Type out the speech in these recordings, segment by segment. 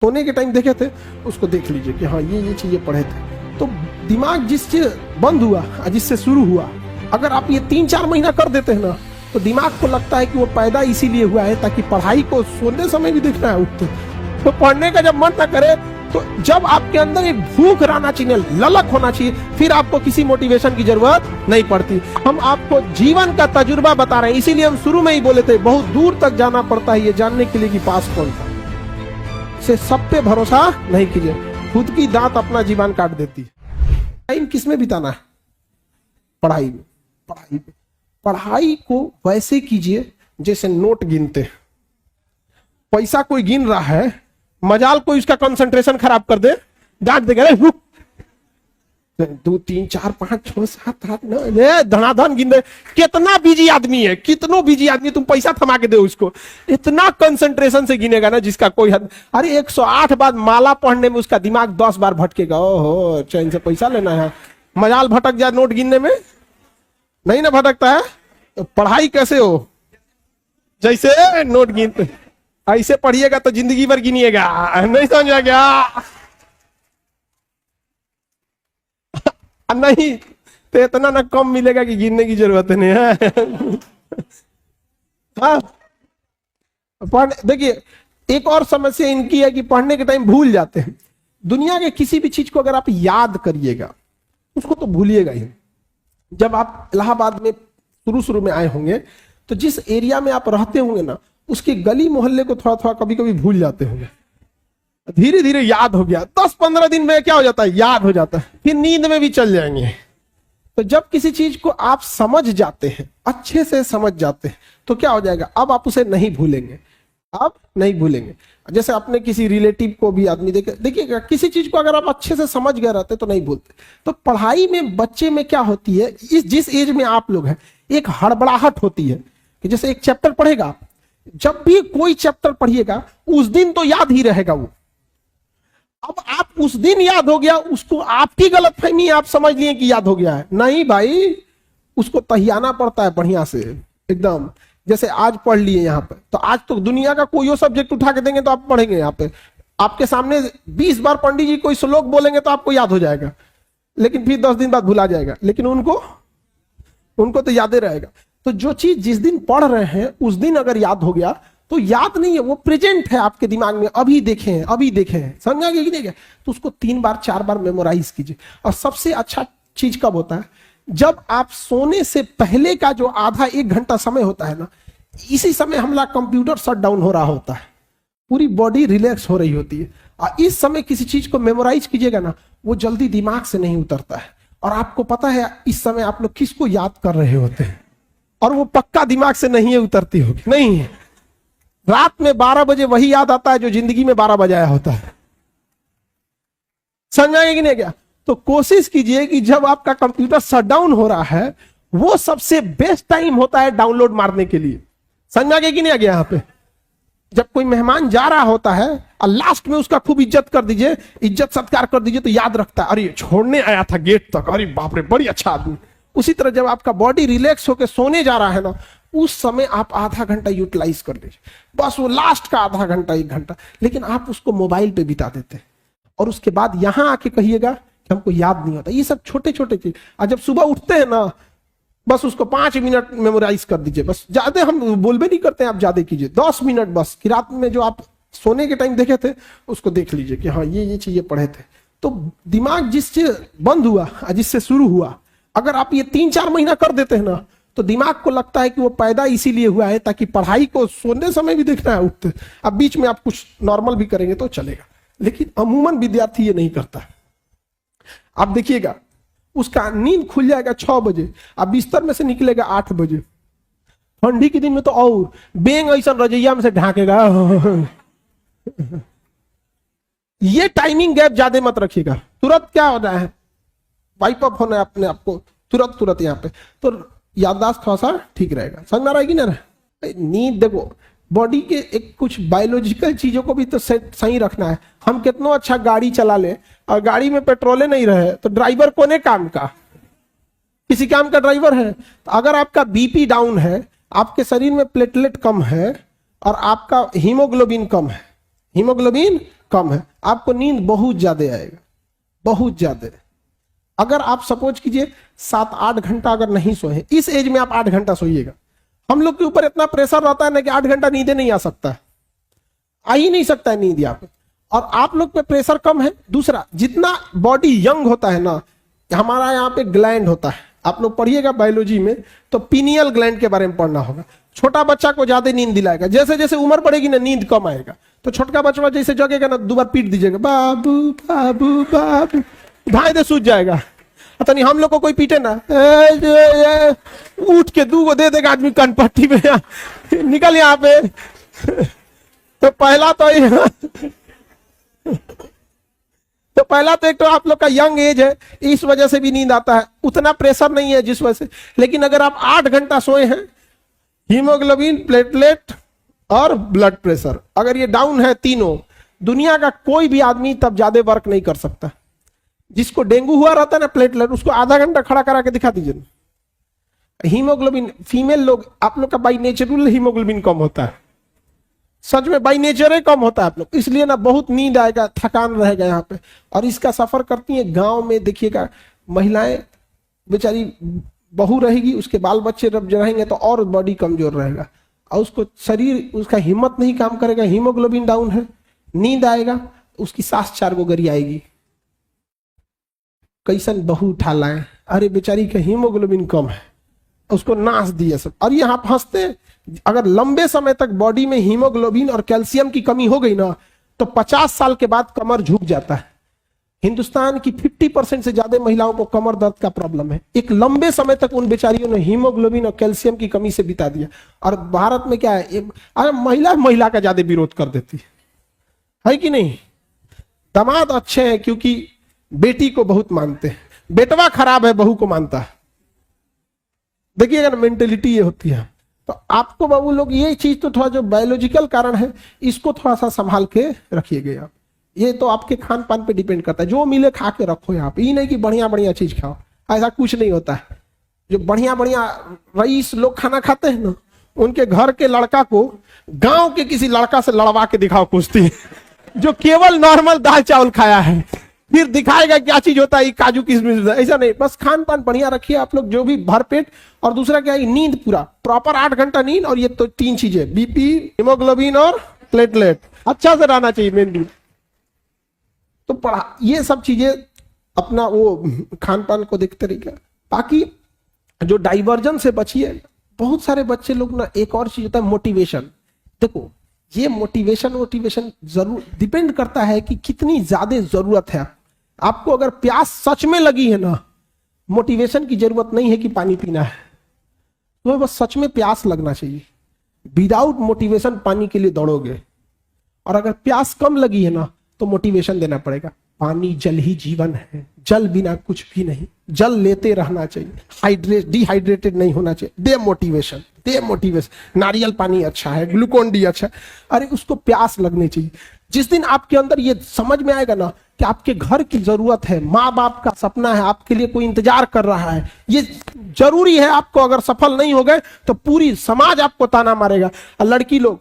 सोने के टाइम देखे थे उसको देख लीजिए कि हाँ ये चीजें पढ़े थे। तो दिमाग जिससे बंद हुआ जिससे शुरू हुआ, अगर आप ये 3-4 महीना कर देते हैं ना तो दिमाग को लगता है कि वो पैदा इसीलिए हुआ है ताकि पढ़ाई को सोने समय भी देखना है उठते, तो पढ़ने का जब मन ना करे तो जब आपके अंदर एक भूख रहना चाहिए, ललक होना चाहिए, फिर आपको किसी मोटिवेशन की जरूरत नहीं पड़ती। हम आपको जीवन का तजुर्बा बता रहे हैं, इसीलिए हम शुरू में ही बोले थे बहुत दूर तक जाना पड़ता है ये जानने के लिए कि पास कौन था। से सब पे भरोसा नहीं कीजिए, खुद की दांत अपना जीवन काट देती है। टाइम किस में बिताना है? पढ़ाई में। पढ़ाई को वैसे कीजिए जैसे नोट गिनते। पैसा कोई गिन रहा है, मजाल कोई उसका कंसंट्रेशन खराब कर दे, डांट देगा 2 3 4 5 6 7 8 9 धनाधन गिन दे। कितना बिजी आदमी है, कितनो बिजी आदमी, तुम पैसा थमा के दे उसको, इतना कंसंट्रेशन से गिनेगा ना जिसका कोई हद। अरे 108 बार माला पढ़ने में उसका दिमाग 10 बार भटकेगा। ओहो, चैन से पैसा लेना है, मजाल भटक जाए नोट गिनने में, नहीं ना भटकता है। तो पढ़ाई कैसे हो? जैसे नोट गिनते, ऐसे पढ़िएगा तो जिंदगी भर गिनिएगा, नहीं समझा क्या? नहीं तो इतना ना कम मिलेगा कि गिनने की जरूरत नहीं है। हाँ, देखिए एक और समस्या इनकी है कि पढ़ने के टाइम भूल जाते हैं। दुनिया के किसी भी चीज को अगर आप याद करिएगा उसको तो भूलिएगा ही। जब आप इलाहाबाद में शुरू में आए होंगे तो जिस एरिया में आप रहते होंगे ना उसके गली मोहल्ले को थोड़ा थोड़ा कभी कभी भूल जाते होंगे, धीरे धीरे याद हो गया। 10-15 दिन में क्या हो जाता है? याद हो जाता है, फिर नींद में भी चल जाएंगे। तो जब किसी चीज को आप समझ जाते हैं, अच्छे से समझ जाते हैं, तो क्या हो जाएगा? अब आप उसे नहीं भूलेंगे, आप नहीं भूलेंगे। जैसे अपने किसी रिलेटिव को भी आदमी देखिएगा, किसी चीज को अगर आप अच्छे से समझ गए रहते तो नहीं भूलते। तो पढ़ाई में बच्चे में क्या होती है, जिस एज में आप लोग हैं, एक हड़बड़ाहट होती है कि जैसे एक चैप्टर पढ़ेगा, जब भी कोई चैप्टर पढ़िएगा उस दिन तो याद ही रहेगा वो। अब आप उस दिन याद हो गया, उसको आपकी गलतफहमी, आप समझ लिए कि याद हो गया है। नहीं भाई, उसको तहियाना पड़ता है बढ़िया से एकदम। जैसे आज पढ़ लिए यहाँ पे, तो आज तो दुनिया का कोई सब्जेक्ट उठा के देंगे तो आप पढ़ेंगे। यहाँ पे आपके सामने 20 बार पंडित जी कोई श्लोक बोलेंगे तो आपको याद हो जाएगा, लेकिन फिर 10 दिन बाद भुला जाएगा, लेकिन उनको तो याद ही रहेगा। तो जो चीज जिस दिन पढ़ रहे हैं उस दिन अगर याद हो गया तो याद नहीं है, वो प्रेजेंट है आपके दिमाग में, अभी देखे हैं, समझा कि नहीं गया? तो उसको 3 बार 4 बार मेमोराइज कीजिए। और सबसे अच्छा चीज कब होता है? जब आप सोने से पहले का जो आधा 1 घंटा समय होता है ना, इसी समय हमारा कंप्यूटर शट डाउन हो रहा होता है, पूरी बॉडी रिलैक्स हो रही होती है। और इस समय किसी चीज को मेमोराइज कीजिएगा ना, वो जल्दी दिमाग से नहीं उतरता है। और आपको पता है इस समय आप लोग किसको याद कर रहे होते हैं, और वो पक्का दिमाग से नहीं उतरती होगी। नहीं है, रात में 12 बजे वही याद आता है जो जिंदगी में 12 बजाया होता है। समझाएंगे कि नहीं क्या? तो कोशिश कीजिए कि जब आपका कंप्यूटर शट डाउन हो रहा है, वो सबसे बेस्ट टाइम होता है डाउनलोड मारने के लिए। समझा गया कि नहीं आ गया? यहाँ पे जब कोई मेहमान जा रहा होता है और लास्ट में उसका खूब इज्जत कर दीजिए, इज्जत सत्कार कर दीजिए, तो याद रखता है, अरे छोड़ने आया था गेट तक, अरे बाप रे बड़ी अच्छा आदमी। उसी तरह जब आपका बॉडी रिलैक्स होकर सोने जा रहा है ना, उस समय आप आधा घंटा यूटिलाइज कर लीजिए, बस वो लास्ट का आधा घंटा 1 घंटा। लेकिन आप उसको मोबाइल पे बिता देते हैं और उसके बाद यहां आके कहिएगा कि हमको याद नहीं होता। ये सब छोटे छोटे चीज। और जब सुबह उठते हैं ना, बस उसको 5 मिनट मेमोराइज कर दीजिए, बस। ज्यादा हम बोलबे नहीं करते हैं, आप ज्यादा कीजिए, 10 मिनट बस। कि रात में जो आप सोने के टाइम देखे थे उसको देख लीजिए कि हाँ ये चीजें पढ़े थे। तो दिमाग जिससे बंद हुआ जिससे शुरू हुआ, अगर आप ये 3-4 महीना कर देते हैं ना, तो दिमाग को लगता है कि वो पैदा इसीलिए हुआ है ताकि पढ़ाई को सोने समय भी देखना है उठते। अब बीच में आप कुछ नॉर्मल भी करेंगे तो चलेगा, लेकिन अमूमन विद्यार्थी ये नहीं करता। आप देखिएगा, उसका नींद खुल जाएगा 6 बजे, अब बिस्तर में से निकलेगा 8 बजे। ठंडी के दिन में तो और बेंग ऐसा रजैया में से ढाकेगा। ये टाइमिंग गैप ज्यादा मत रखिएगा। तुरंत क्या हो रहा है, वाइप अप होना है अपने आप को तुरंत यहाँ पे, तो याददाश्त थोड़ा सा ठीक रहेगा। समझ में आ रहा है कि ना? नींद देखो, बॉडी के एक कुछ बायोलॉजिकल चीजों को भी तो सही रखना है। हम कितना अच्छा गाड़ी चला ले और गाड़ी में पेट्रोले नहीं रहे तो ड्राइवर कोने काम का? किसी काम का ड्राइवर है? तो अगर आपका बीपी डाउन है, आपके शरीर में प्लेटलेट कम है और आपका हीमोग्लोबिन कम है, हीमोग्लोबिन कम है, आपको नींद बहुत ज्यादा आएगा, बहुत ज्यादा। अगर आप सपोज कीजिए 7-8 घंटा अगर नहीं सोए, इस एज में आप 8 घंटा सोइएगा। हम लोग के ऊपर इतना प्रेशर रहता है ना कि 8 घंटा नींदे नहीं आ सकता है, आ ही नहीं सकता है नींद यहाँ पे, और आप लोग पे प्रेशर कम है। दूसरा, जितना बॉडी यंग होता है ना, हमारा यहाँ पे ग्लैंड होता है, आप लोग पढ़िएगा बायोलॉजी में तो पीनियल ग्लैंड के बारे में पढ़ना होगा। छोटा बच्चा को ज्यादा नींद दिलाएगा, जैसे जैसे उम्र बढ़ेगी ना नींद कम आएगा। तो छोटका बच्चा जैसे जगेगा ना, 2 बार पीट दीजिएगा, बाबू बाबू बाबू, भाई दे सूझ जाएगा। पता नहीं हम लोग को कोई पीटे ना, उठ के 2 को दे देगा आदमी कनपट्टी में, निकल यहाँ पे। तो पहला तो एक तो आप लोग का यंग एज है, इस वजह से भी नींद आता है, उतना प्रेशर नहीं है जिस वजह से। लेकिन अगर आप 8 घंटा सोए हैं, हीमोग्लोबिन, प्लेटलेट और ब्लड प्रेशर अगर ये डाउन है तीनों, दुनिया का कोई भी आदमी तब ज्यादा वर्क नहीं कर सकता। जिसको डेंगू हुआ रहता है ना प्लेटलेट, उसको आधा घंटा खड़ा करा के दिखा दीजिए। हीमोग्लोबिन, फीमेल लोग, आप लोग का बाई नेचुरल हीमोग्लोबिन कम होता है, सच में बाई नेचर कम होता है आप लोग, इसलिए ना बहुत नींद आएगा, थकान रहेगा यहाँ पे। और इसका सफर करती है गांव में, देखिएगा महिलाएं बेचारी, बहू रहेगी, उसके बाल बच्चे जब रहेंगे तो और बॉडी कमजोर रहेगा, और उसको शरीर, उसका हिम्मत नहीं काम करेगा, हीमोग्लोबिन डाउन है, नींद आएगा, उसकी सांस 4 गो गरी आएगी। कैसन बहू उठा लाए, अरे बेचारी का हीमोग्लोबिन कम है, उसको नाश दिया सब। और ये आप हंसते, अगर लंबे समय तक बॉडी में हीमोग्लोबिन और कैल्शियम की कमी हो गई ना, तो 50 साल के बाद कमर झुक जाता है। हिंदुस्तान की 50% से ज्यादा महिलाओं को कमर दर्द का प्रॉब्लम है। एक लंबे समय तक उन बेचारियों ने हीमोग्लोबिन और कैल्शियम की कमी से बिता दिया। और भारत में क्या है, अगर महिला का ज्यादा विरोध कर देती है कि नहीं। दामाद अच्छे हैं क्योंकि बेटी को बहुत मानते हैं, बेटवा खराब है बहू को मानता है। देखिएगा ना, मेंटेलिटी ये होती है। तो आपको बाबू लोग ये चीज तो थोड़ा जो बायोलॉजिकल कारण है, इसको थोड़ा सा संभाल के रखिएगा। ये तो आपके खान पान पे डिपेंड करता है, जो मिले खा के रखो यहाँ पे। ये नहीं कि बढ़िया बढ़िया चीज खाओ, ऐसा कुछ नहीं होता है। जो बढ़िया बढ़िया रईस लोग खाना खाते हैं ना, उनके घर के लड़का को गांव के किसी लड़का से लड़वा के दिखाओ कुश्ती, जो केवल नॉर्मल दाल चावल खाया है, फिर दिखाएगा क्या चीज होता है काजू किशमिश। ऐसा नहीं, बस खान पान बढ़िया रखिए आप लोग, जो भी भरपेट। और दूसरा क्या है, नींद पूरा प्रॉपर 8 घंटा नींद। और ये तो 3 चीजें, बीपी, हीमोग्लोबिन और प्लेटलेट अच्छा से रहना चाहिए मेन। तो पढ़ा, ये सब चीजें अपना वो खान पान को देखते रहिएगा। बाकी जो डाइवर्जन से बचिए। बहुत सारे बच्चे लोग ना, एक और चीज होता है मोटिवेशन। देखो ये मोटिवेशन जरूर डिपेंड करता है कि कितनी ज्यादा जरूरत है आपको। अगर प्यास सच में लगी है ना, मोटिवेशन की जरूरत नहीं है कि पानी पीना है, तो बस सच में प्यास लगना चाहिए। विदाउट मोटिवेशन पानी के लिए दौड़ोगे। और अगर प्यास कम लगी है ना, तो मोटिवेशन देना पड़ेगा। पानी जल ही जीवन है, जल बिना कुछ भी नहीं, जल लेते रहना चाहिए, डिहाइड्रेटेड नहीं होना चाहिए। दे मोटिवेशन। नारियल पानी अच्छा है, ग्लूकोन डी अच्छा है, अरे उसको प्यास लगनी चाहिए। जिस दिन आपके अंदर ये समझ में आएगा ना कि आपके घर की जरूरत है, माँ बाप का सपना है, आपके लिए कोई इंतजार कर रहा है, ये जरूरी है आपको। अगर सफल नहीं हो गए तो पूरी समाज आपको ताना मारेगा। और लड़की लोग,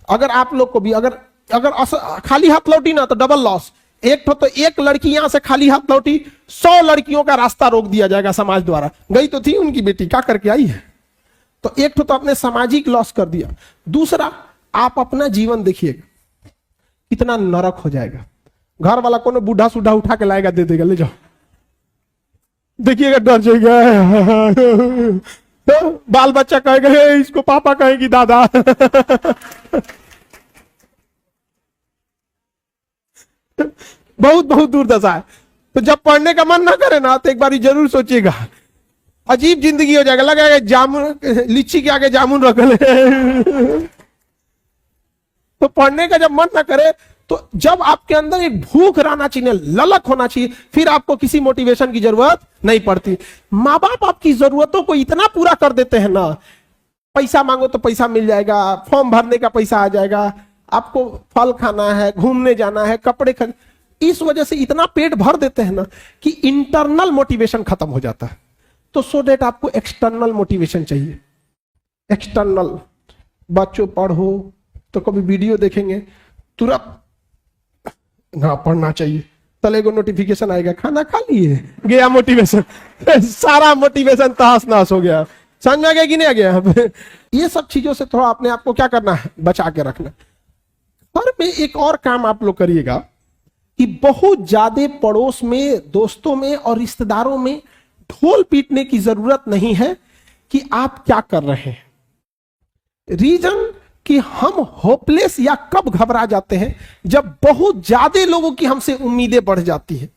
अगर आप लोग को भी अगर खाली हाथ लौटी ना तो डबल लॉस। एक लड़की यहां से खाली हाथ लौटी, 100 लड़कियों का रास्ता रोक दिया जाएगा समाज द्वारा। गई तो थी उनकी बेटी, क्या करके आई है। तो एक तो आपने सामाजिक लॉस कर दिया। दूसरा, आप अपना जीवन देखिएगा कितना नरक हो जाएगा। घर वाला को बूढ़ा सूढ़ा उठा के लाएगा, दे देगा, ले जाओ, देखिएगा डर जाएगा। तो बाल बच्चा कहेगा इसको पापा कहेगी दादा। बहुत दूर दशा है। तो जब पढ़ने का मन ना करे ना, तो एक बार जरूर सोचिएगा, अजीब जिंदगी हो जाएगा। लगेगा जामुन, लीची के आगे जामुन रख ले। तो पढ़ने का जब मन ना करे, तो जब आपके अंदर एक भूख रहना चाहिए, ललक होना चाहिए, फिर आपको किसी मोटिवेशन की जरूरत नहीं पड़ती। माँ बाप आपकी जरूरतों को इतना पूरा कर देते हैं ना, पैसा मांगो तो पैसा मिल जाएगा, फॉर्म भरने का पैसा आ जाएगा, आपको फल खाना है, घूमने जाना है, कपड़े खरीद, इस वजह से इतना पेट भर देते हैं ना कि इंटरनल मोटिवेशन खत्म हो जाता है। तो सो डेट आपको एक्सटर्नल मोटिवेशन चाहिए। एक्सटर्नल, बच्चों पढ़ो तो कभी वीडियो देखेंगे, तुरंत ना पढ़ना चाहिए, तले को नोटिफिकेशन आएगा खाना खा लिए, गया मोटिवेशन सारा मोटिवेशन तहस नहस हो गया। समझ में आ गया कि नहीं आ गया? यहाँ पे ये सब चीजों से थोड़ा अपने आप को क्या करना है, बचा के रखना। घर में एक और काम आप लोग करिएगा कि बहुत ज्यादा पड़ोस में, दोस्तों में और रिश्तेदारों में ढोल पीटने की जरूरत नहीं है कि आप क्या कर रहे हैं। रीजन कि हम होपलेस या कब घबरा जाते हैं, जब बहुत ज्यादा लोगों की हमसे उम्मीदें बढ़ जाती हैं।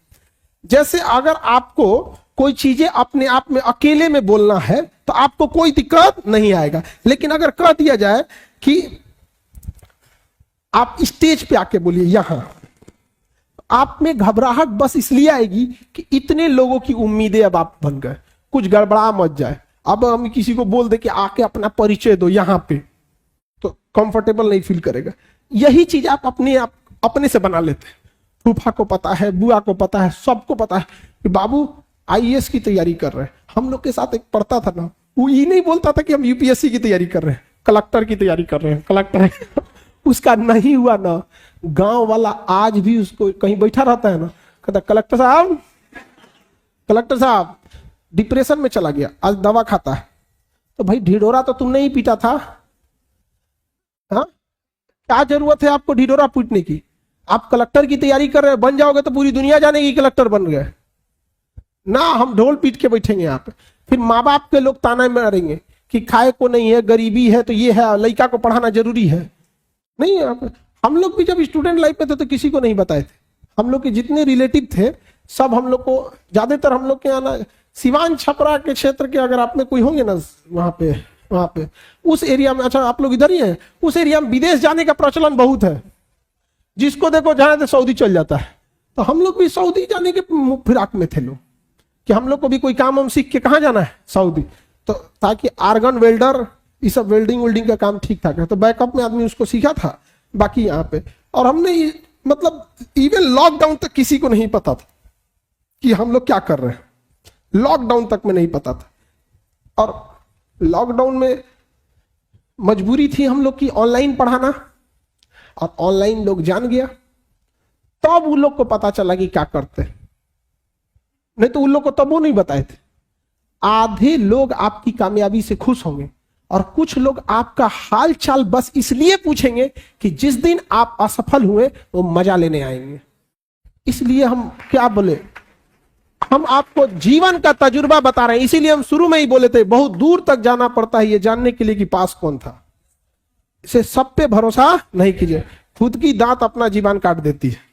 जैसे अगर आपको कोई चीजें अपने आप में अकेले में बोलना है तो आपको कोई दिक्कत नहीं आएगा, लेकिन अगर कह दिया जाए कि आप स्टेज पे आके बोलिए यहां, आप में घबराहट बस इसलिए आएगी कि इतने लोगों की उम्मीदें अब आप बन गए, कुछ गड़बड़ा मत जाए। अब हम किसी को बोल दे कि आके अपना परिचय दो यहां पे, तो कंफर्टेबल नहीं फील करेगा। यही चीज आप अपने से बना लेते हैं। फूफा को पता है, बुआ को पता है, सबको पता है कि बाबू आईएएस की तैयारी कर रहे हैं। हम लोग के साथ एक पढ़ता था ना, वो ये नहीं बोलता था कि हम यूपीएससी की तैयारी कर रहे हैं, कलेक्टर की तैयारी कर रहे हैं, कलेक्टर उसका नहीं हुआ ना, गांव वाला आज भी उसको कहीं बैठा रहता है ना, कहता कलेक्टर साहब डिप्रेशन में चला गया, आज दवा खाता है। तो भाई ढिढोरा तो तुमने ही पीटा था, हाँ क्या जरूरत है आपको ढिढोरा पीटने की? आप कलेक्टर की तैयारी कर रहे हैं, बन जाओगे तो पूरी दुनिया जानेगी कलेक्टर बन गए ना। हम ढोल पीट के बैठेंगे यहाँ पे, फिर माँ बाप के लोग ताना मारेंगे कि खाए को नहीं है, गरीबी है, तो ये है, लड़का को पढ़ाना जरूरी है। नहीं, हम लोग भी जब स्टूडेंट लाइफ में थे तो किसी को नहीं बताए थे। हम लोग के जितने रिलेटिव थे सब हम लोग को, ज्यादातर हम लोग के यहाँ ना सिवान छपरा के क्षेत्र के, अगर आप में कोई होंगे ना वहां पे उस एरिया में, अच्छा आप लोग इधर ही हैं, उस एरिया में विदेश जाने का प्रचलन बहुत है। जिसको देखो जहां से सऊदी चल जाता है। तो हम लोग भी सऊदी जाने के फिराक में थे लोग, कि हम लोग को भी कोई काम हम सीख के कहाँ जाना है, सऊदी। तो ताकि आर्गन वेल्डर, ये सब वेल्डिंग का काम ठीक ठाक है, तो बैकअप में आदमी उसको सीखा था। बाकी यहाँ पे, और हमने मतलब इवन लॉकडाउन तक किसी को नहीं पता था कि हम लोग क्या कर रहे हैं, लॉकडाउन तक में नहीं पता था। और लॉकडाउन में मजबूरी थी हम लोग की ऑनलाइन पढ़ाना, और ऑनलाइन लोग जान गया, तब उन लोग को पता चला कि क्या करते हैं, नहीं तो उन लोग को तब वो नहीं बताए थे। आधे लोग आपकी कामयाबी से खुश होंगे और कुछ लोग आपका हाल चाल बस इसलिए पूछेंगे कि जिस दिन आप असफल हुए वो मजा लेने आएंगे। इसलिए हम क्या बोले, हम आपको जीवन का तजुर्बा बता रहे हैं। इसीलिए हम शुरू में ही बोले थे बहुत दूर तक जाना पड़ता है ये जानने के लिए कि पास कौन था। इसे सब पे भरोसा नहीं कीजिए, खुद की दांत अपना जीवन काट देती है।